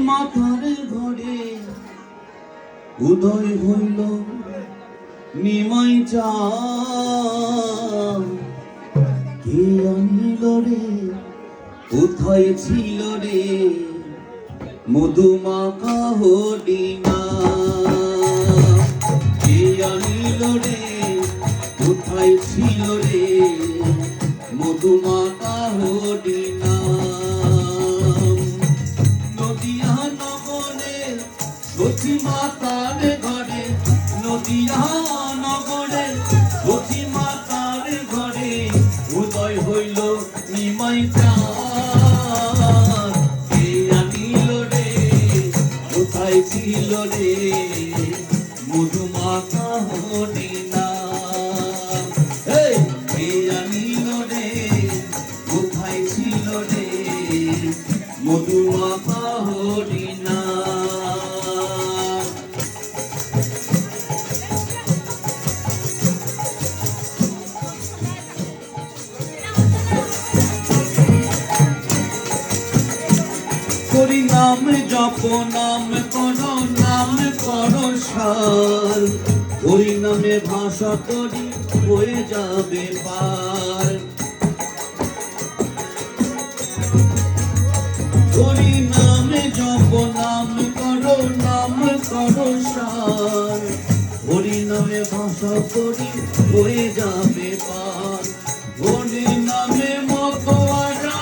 মাথার ঘরে উদয় হইল নিমাই চাঁদ। কে আনিল রে, কোথায় ছিল রে মধুমাখা হরিণা? কে আনিল রে, কোথায় ছিল রে মধুমাখা হরিণা? নদিয়া নগরে সতী মাতার ঘরে, নদিয়া নগরে সতী মাতার ঘরে উদয় হইল নিমাই চাঁদ। কে আনিল রে, কোথায় ছিল রে মধুমাখা হরিণা? কে আনিল রে, কোথায় ছিল রে মধুমাখা হরিণা? হরি নাম জপ, নাম করো, নাম করো সার। হরি নামে ভাষা করি হয়ে যাবে পার। হরি নামে জপ, নাম করো, নাম করো সার। হরি নামে ভাষা করি হয়ে যাবে পার। হরি নামে মতোয়ারা,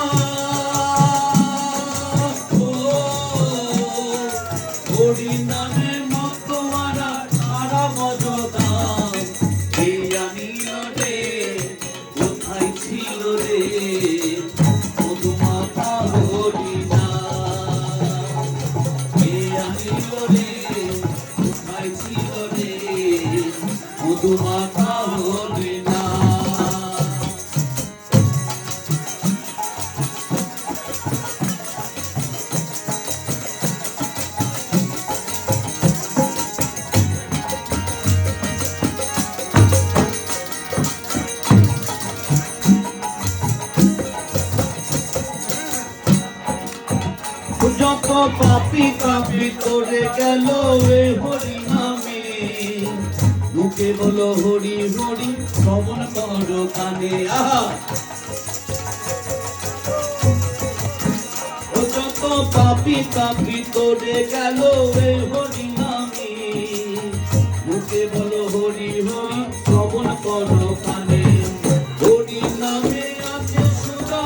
হরি নামে মতোয়ারা সারা মজদার। কে আনিল রে, কোথায় ছিল রে মধুমাখা হরিণা? কে আনিল রে, কোথায় ছিল রে মধুমাখা হরিণা? যত পাপি পাপি করে গেল এ হরি নামে, মুখে বলো হরি হরি শ্রবণ করো কানে। যত পাপি পাপি করে গেল এ হরি নামে, মুখে বলো হরি হরি শ্রবণ করো কানে। হরি নামে আছে সুরা,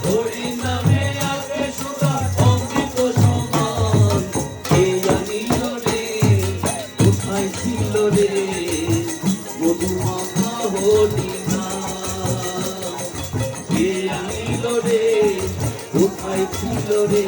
হরি নামে আছে সুরা অমৃত সমান। কে আনিল রে, কোথায় ছিল রে মধুমাখা হরিণা? কে আনিল রে, কোথায় ছিল রে